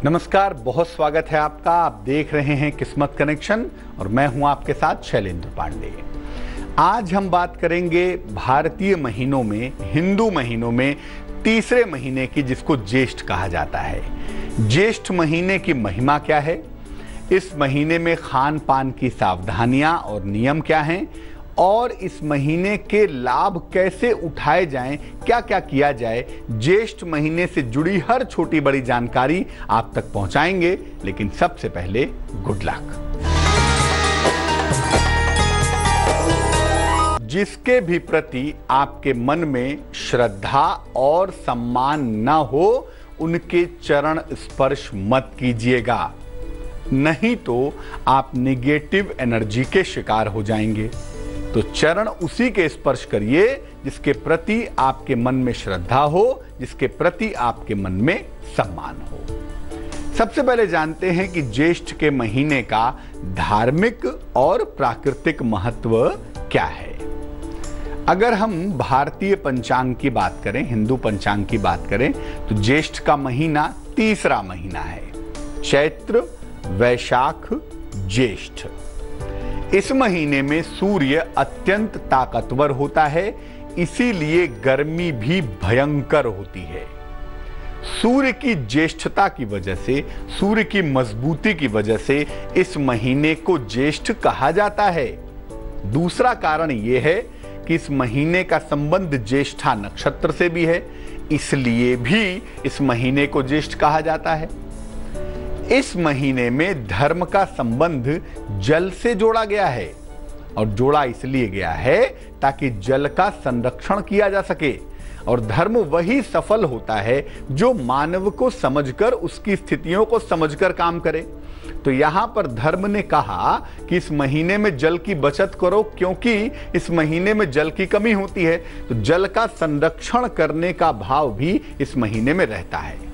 नमस्कार, बहुत स्वागत है आपका। आप देख रहे हैं किस्मत कनेक्शन और मैं हूं आपके साथ शैलेंद्र पांडे। आज हम बात करेंगे भारतीय महीनों में, हिंदू महीनों में तीसरे महीने की, जिसको ज्येष्ठ कहा जाता है। ज्येष्ठ महीने की महिमा क्या है, इस महीने में खान पान की सावधानियां और नियम क्या हैं और इस महीने के लाभ कैसे उठाए जाएं, क्या क्या किया जाए, ज्येष्ठ महीने से जुड़ी हर छोटी बड़ी जानकारी आप तक पहुंचाएंगे। लेकिन सबसे पहले गुड लक। जिसके भी प्रति आपके मन में श्रद्धा और सम्मान न हो, उनके चरण स्पर्श मत कीजिएगा, नहीं तो आप नेगेटिव एनर्जी के शिकार हो जाएंगे। तो चरण उसी के स्पर्श करिए जिसके प्रति आपके मन में श्रद्धा हो, जिसके प्रति आपके मन में सम्मान हो। सबसे पहले जानते हैं कि ज्येष्ठ के महीने का धार्मिक और प्राकृतिक महत्व क्या है। अगर हम भारतीय पंचांग की बात करें, हिंदू पंचांग की बात करें, तो ज्येष्ठ का महीना तीसरा महीना है। चैत्र, वैशाख, ज्येष्ठ। इस महीने में सूर्य अत्यंत ताकतवर होता है, इसीलिए गर्मी भी भयंकर होती है। सूर्य की ज्येष्ठता की वजह से, सूर्य की मजबूती की वजह से इस महीने को ज्येष्ठ कहा जाता है। दूसरा कारण यह है कि इस महीने का संबंध ज्येष्ठा नक्षत्र से भी है, इसलिए भी इस महीने को ज्येष्ठ कहा जाता है। इस महीने में धर्म का संबंध जल से जोड़ा गया है, और जोड़ा इसलिए गया है ताकि जल का संरक्षण किया जा सके। और धर्म वही सफल होता है जो मानव को समझकर, उसकी स्थितियों को समझकर काम करे। तो यहां पर धर्म ने कहा कि इस महीने में जल की बचत करो, क्योंकि इस महीने में जल की कमी होती है। तो जल का संरक्षण करने का भाव भी इस महीने में रहता है।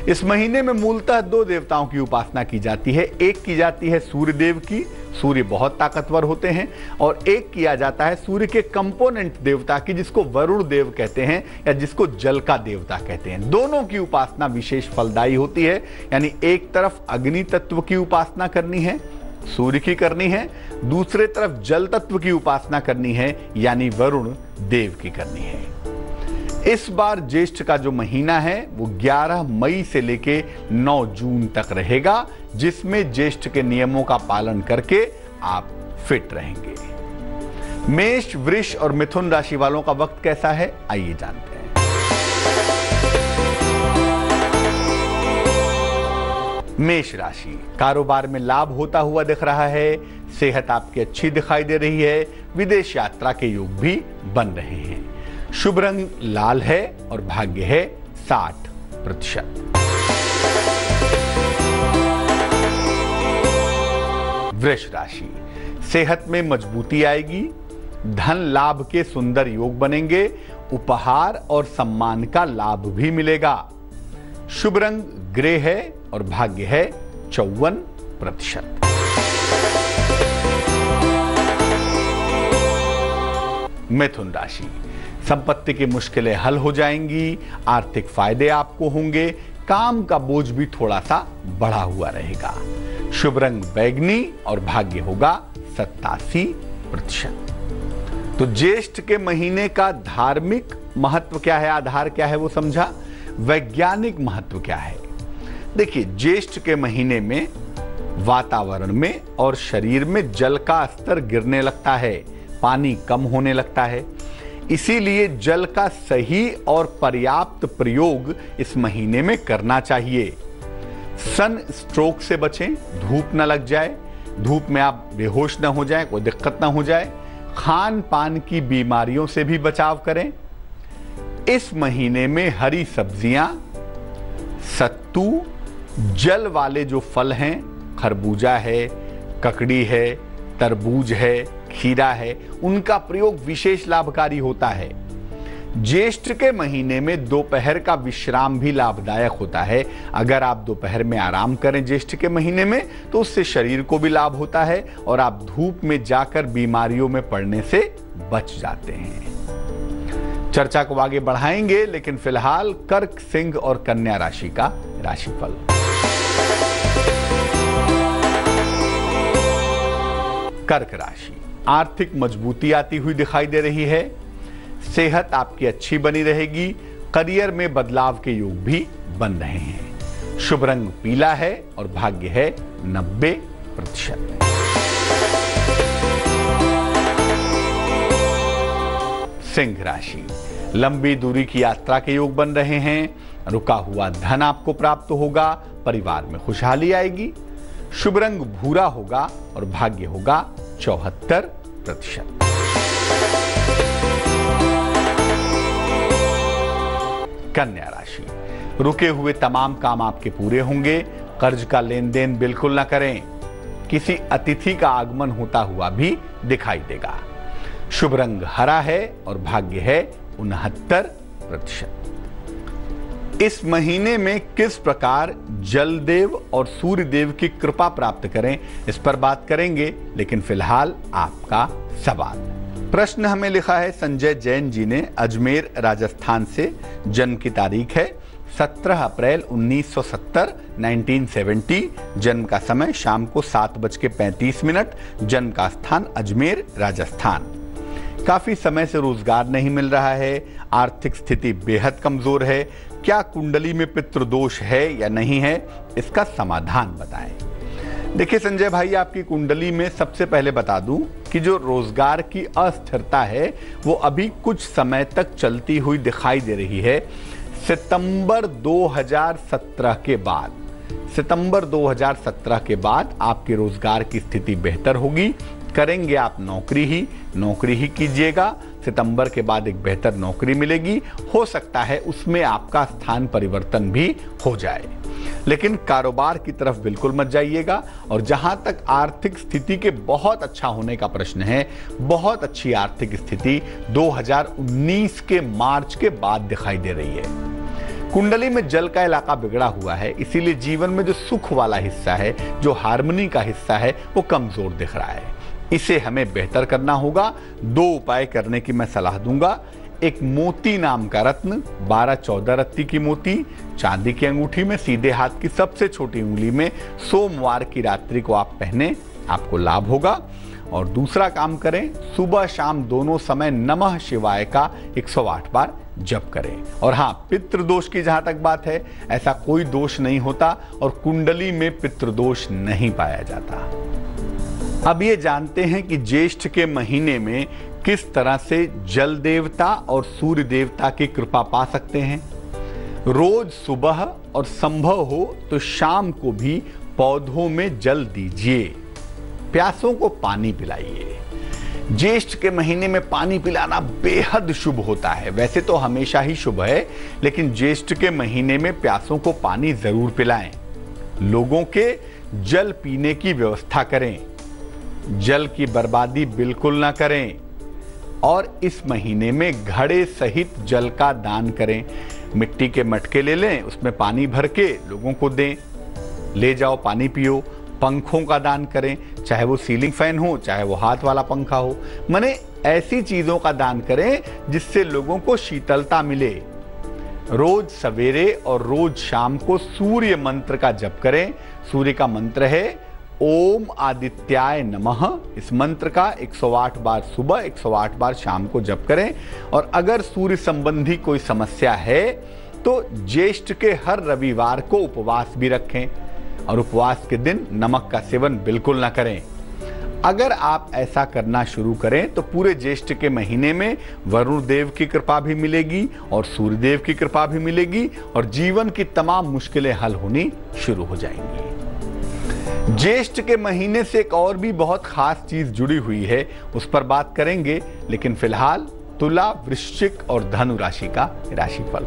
इस महीने में मूलतः दो देवताओं की उपासना की जाती है। एक की जाती है सूर्य देव की, सूर्य बहुत ताकतवर होते हैं, और एक किया जाता है सूर्य के कंपोनेंट देवता की, जिसको वरुण देव कहते हैं या जिसको जल का देवता कहते हैं। दोनों की उपासना विशेष फलदायी होती है। यानी एक तरफ अग्नि तत्व की उपासना करनी है, सूर्य की करनी है, दूसरे तरफ जल तत्व की उपासना करनी है, यानी वरुण देव की करनी है। इस बार ज्येष्ठ का जो महीना है वो 11 मई से लेके 9 जून तक रहेगा, जिसमें ज्येष्ठ के नियमों का पालन करके आप फिट रहेंगे। मेष, वृष और मिथुन राशि वालों का वक्त कैसा है, आइए जानते हैं। मेष राशि, कारोबार में लाभ होता हुआ दिख रहा है, सेहत आपकी अच्छी दिखाई दे रही है, विदेश यात्रा के योग भी बन रहे हैं। शुभ रंग लाल है और भाग्य है 60%। वृष राशि, सेहत में मजबूती आएगी, धन लाभ के सुंदर योग बनेंगे, उपहार और सम्मान का लाभ भी मिलेगा। शुभ रंग ग्रे है और भाग्य है 54%। मिथुन राशि, संपत्ति की मुश्किलें हल हो जाएंगी, आर्थिक फायदे आपको होंगे, काम का बोझ भी थोड़ा सा बढ़ा हुआ रहेगा। शुभ रंग बैगनी और भाग्य होगा 87%। तो ज्येष्ठ के महीने का धार्मिक महत्व क्या है, आधार क्या है वो समझा। वैज्ञानिक महत्व क्या है, देखिए, ज्येष्ठ के महीने में वातावरण में और शरीर में जल का स्तर गिरने लगता है, पानी कम होने लगता है। इसीलिए जल का सही और पर्याप्त प्रयोग इस महीने में करना चाहिए। सन स्ट्रोक से बचें, धूप न लग जाए, धूप में आप बेहोश न हो जाएं, कोई दिक्कत न हो जाए। खान पान की बीमारियों से भी बचाव करें। इस महीने में हरी सब्जियां, सत्तू, जल वाले जो फल हैं, खरबूजा है, ककड़ी है, तरबूज है, खीरा है, उनका प्रयोग विशेष लाभकारी होता है। ज्येष्ठ के महीने में दोपहर का विश्राम भी लाभदायक होता है। अगर आप दोपहर में आराम करें ज्येष्ठ के महीने में, तो उससे शरीर को भी लाभ होता है और आप धूप में जाकर बीमारियों में पड़ने से बच जाते हैं। चर्चा को आगे बढ़ाएंगे, लेकिन फिलहाल कर्क, सिंह और कन्या राशि का राशिफल। कर्क राशि, आर्थिक मजबूती आती हुई दिखाई दे रही है। सेहत आपकी अच्छी बनी रहेगी। करियर में बदलाव के योग भी बन रहे हैं। शुभ रंग पीला है और भाग्य है 90%। सिंह राशि, लंबी दूरी की यात्रा के योग बन रहे हैं। रुका हुआ धन आपको प्राप्त होगा। परिवार में खुशहाली आएगी। शुभ रंग भूरा होगा और भाग्य होगा 74%। कन्या राशि, रुके हुए तमाम काम आपके पूरे होंगे। कर्ज का लेन देन बिल्कुल ना करें। किसी अतिथि का आगमन होता हुआ भी दिखाई देगा। शुभ रंग हरा है और भाग्य है 69%। इस महीने में किस प्रकार जलदेव और सूर्यदेव की कृपा प्राप्त करें, इस पर बात करेंगे। लेकिन फिलहाल आपका सवाल। प्रश्न हमें लिखा है संजय जैन जी ने, अजमेर राजस्थान से। जन्म की तारीख है 17 अप्रैल 1970 1970। जन्म का समय शाम को 7:35। जन्म का स्थान अजमेर राजस्थान। काफी समय से रोजगार नहीं मिल रहा है। आर्थिक स्थिति बेहद कमजोर है। क्या कुंडली में पितृदोष है या नहीं है, इसका समाधान बताएं। देखिए संजय भाई, आपकी कुंडली में सबसे पहले बता दूं कि जो रोजगार की अस्थिरता है वो अभी कुछ समय तक चलती हुई दिखाई दे रही है। सितंबर 2017 के बाद आपके रोजगार की स्थिति बेहतर होगी। करेंगे आप नौकरी ही कीजिएगा। सितंबर के बाद एक बेहतर नौकरी मिलेगी। हो सकता है उसमें आपका स्थान परिवर्तन भी हो जाए। लेकिन कारोबार की तरफ बिल्कुल मत जाइएगा। और जहां तक आर्थिक स्थिति के बहुत अच्छा होने का प्रश्न है, बहुत अच्छी आर्थिक स्थिति 2019 के मार्च के बाद दिखाई दे रही है। कुंडली में जल का इलाका बिगड़ा हुआ है, इसीलिए जीवन में जो सुख वाला हिस्सा है, जो हार्मनी का हिस्सा है, वो कमजोर दिख रहा है। इसे हमें बेहतर करना होगा। 2 उपाय करने की मैं सलाह दूंगा। एक मोती नाम का रत्न, 12-14 रत्ती की मोती, चांदी की अंगूठी में सीधे हाथ की सबसे छोटी उंगली में, सोमवार की रात्रि को आप पहने, आपको लाभ होगा। और दूसरा काम करें, सुबह शाम दोनों समय नमः शिवाय का 108 बार जप करें। और हाँ, पितृदोष की जहां तक बात है, ऐसा कोई दोष नहीं होता और कुंडली में पितृदोष नहीं पाया जाता। अब ये जानते हैं कि ज्येष्ठ के महीने में किस तरह से जल देवता और सूर्य देवता की कृपा पा सकते हैं। रोज सुबह और संभव हो तो शाम को भी पौधों में जल दीजिए। प्यासों को पानी पिलाइए। ज्येष्ठ के महीने में पानी पिलाना बेहद शुभ होता है। वैसे तो हमेशा ही शुभ है, लेकिन ज्येष्ठ के महीने में प्यासों को पानी जरूर पिलाएं। लोगों के जल पीने की व्यवस्था करें। जल की बर्बादी बिल्कुल ना करें। और इस महीने में घड़े सहित जल का दान करें। मिट्टी के मटके ले लें, उसमें पानी भर के लोगों को दें। ले जाओ, पानी पियो। पंखों का दान करें, चाहे वो सीलिंग फैन हो, चाहे वो हाथ वाला पंखा हो। माने ऐसी चीजों का दान करें जिससे लोगों को शीतलता मिले। रोज सवेरे और रोज शाम को सूर्य मंत्र का जप करें। सूर्य का मंत्र है ओम आदित्याय नमः। इस मंत्र का 108 बार सुबह, 108 बार शाम को जप करें। और अगर सूर्य संबंधी कोई समस्या है तो ज्येष्ठ के हर रविवार को उपवास भी रखें। और उपवास के दिन नमक का सेवन बिल्कुल ना करें। अगर आप ऐसा करना शुरू करें तो पूरे ज्येष्ठ के महीने में वरुण देव की कृपा भी मिलेगी और सूर्यदेव की कृपा भी मिलेगी और जीवन की तमाम मुश्किलें हल होनी शुरू हो जाएंगी। ज्येष्ठ के महीने से एक और भी बहुत खास चीज जुड़ी हुई है, उस पर बात करेंगे। लेकिन फिलहाल तुला, वृश्चिक और धनु राशि का राशिफल।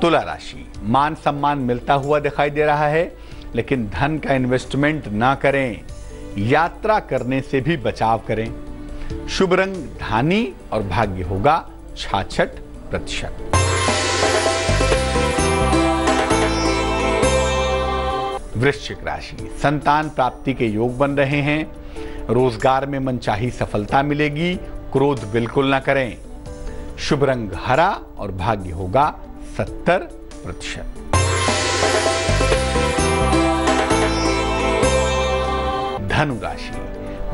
तुला राशि, मान सम्मान मिलता हुआ दिखाई दे रहा है, लेकिन धन का इन्वेस्टमेंट ना करें। यात्रा करने से भी बचाव करें। शुभ रंग धानी और भाग्य होगा 66%। वृश्चिक राशि, संतान प्राप्ति के योग बन रहे हैं। रोजगार में मनचाही सफलता मिलेगी। क्रोध बिल्कुल ना करें। शुभ रंग हरा और भाग्य होगा 70%। धनु राशि,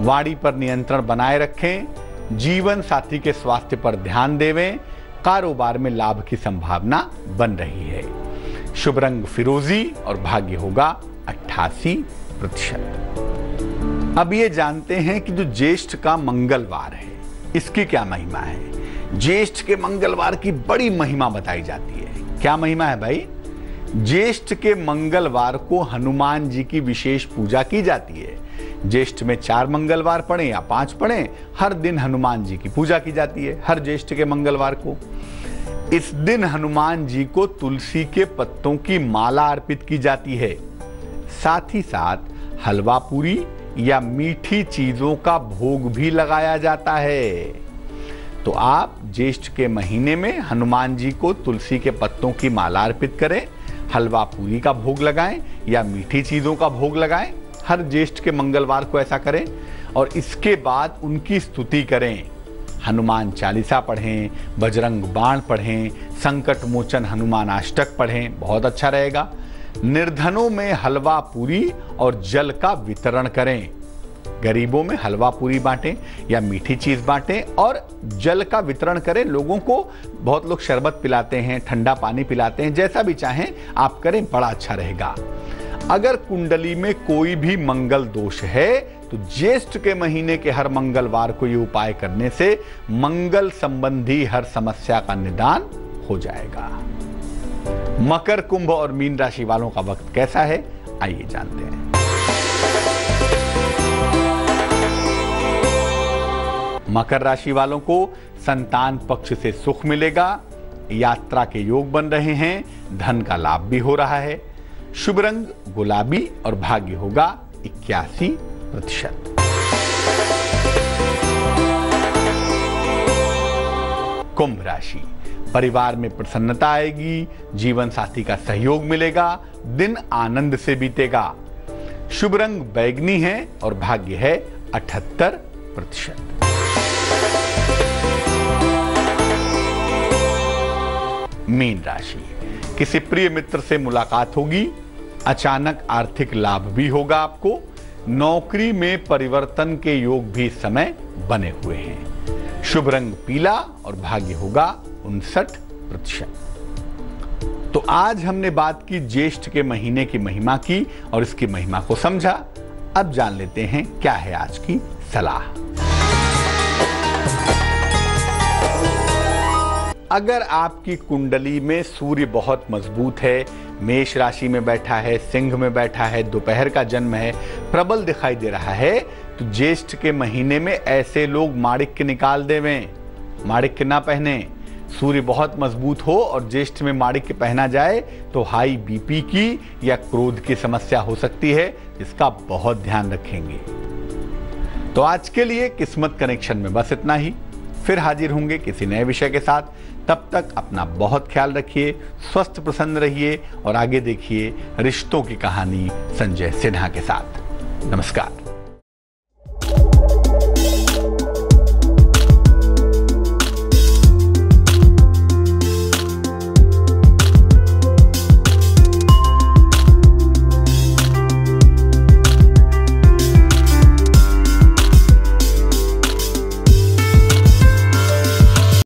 वाणी पर नियंत्रण बनाए रखें, जीवन साथी के स्वास्थ्य पर ध्यान देवें, कारोबार में लाभ की संभावना बन रही है। शुभ रंग फिरोजी और भाग्य होगा 88%। अब ये जानते हैं कि जो ज्येष्ठ का मंगलवार है इसकी क्या महिमा है। ज्येष्ठ के मंगलवार की बड़ी महिमा बताई जाती है। क्या महिमा है भाई? ज्येष्ठ के मंगलवार को हनुमान जी की विशेष पूजा की जाती है। ज्येष्ठ में 4 मंगलवार पड़े या 5 पड़े, हर दिन हनुमान जी की पूजा की जाती है हर ज्येष्ठ के मंगलवार को। इस दिन हनुमान जी को तुलसी के पत्तों की माला अर्पित की जाती है। साथ ही साथ हलवा पूरी या मीठी चीजों का भोग भी लगाया जाता है। तो आप ज्येष्ठ के महीने में हनुमान जी को तुलसी के पत्तों की माला अर्पित करें, हलवा पूरी का भोग लगाएं या मीठी चीजों का भोग लगाएं। हर ज्येष्ठ के मंगलवार को ऐसा करें और इसके बाद उनकी स्तुति करें। हनुमान चालीसा पढ़ें, बजरंग बाण पढ़ें, संकट मोचन हनुमान अष्टक पढ़ें, बहुत अच्छा रहेगा। निर्धनों में हलवा पूरी और जल का वितरण करें। गरीबों में हलवा पूरी बांटें या मीठी चीज बांटें और जल का वितरण करें लोगों को। बहुत लोग शरबत पिलाते हैं, ठंडा पानी पिलाते हैं, जैसा भी चाहें आप करें, बड़ा अच्छा रहेगा। अगर कुंडली में कोई भी मंगल दोष है तो ज्येष्ठ के महीने के हर मंगलवार को ये उपाय करने से मंगल संबंधी हर समस्या का निदान हो जाएगा। मकर, कुंभ और मीन राशि वालों का वक्त कैसा है, आइए जानते हैं। मकर राशि वालों को संतान पक्ष से सुख मिलेगा, यात्रा के योग बन रहे हैं, धन का लाभ भी हो रहा है। शुभ रंग गुलाबी और भाग्य होगा 81%। कुंभ राशि, परिवार में प्रसन्नता आएगी, जीवन साथी का सहयोग मिलेगा, दिन आनंद से बीतेगा। शुभ रंग बैगनी है और भाग्य है 78%। मीन राशि, किसी प्रिय मित्र से मुलाकात होगी, अचानक आर्थिक लाभ भी होगा आपको। नौकरी में परिवर्तन के योग भी इस समय बने हुए हैं। शुभ रंग पीला और भाग्य होगा 59%। तो आज हमने बात की ज्येष्ठ के महीने की महिमा की और इसकी महिमा को समझा। अब जान लेते हैं क्या है आज की सलाह। अगर आपकी कुंडली में सूर्य बहुत मजबूत है, मेष राशि में बैठा है, सिंह में बैठा है, दोपहर का जन्म है, प्रबल दिखाई दे रहा है, तो ज्येष्ठ के महीने में ऐसे लोग माणिक्य निकाल देवें, माणिक्य ना पहने। सूर्य बहुत मजबूत हो और ज्येष्ठ में माणिक्य पहना जाए तो हाई बीपी की या क्रोध की समस्या हो सकती है, इसका बहुत ध्यान रखेंगे। तो आज के लिए किस्मत कनेक्शन में बस इतना ही। फिर हाजिर होंगे किसी नए विषय के साथ। तब तक अपना बहुत ख्याल रखिए, स्वस्थ प्रसन्न रहिए और आगे देखिए रिश्तों की कहानी संजय सिन्हा के साथ। नमस्कार।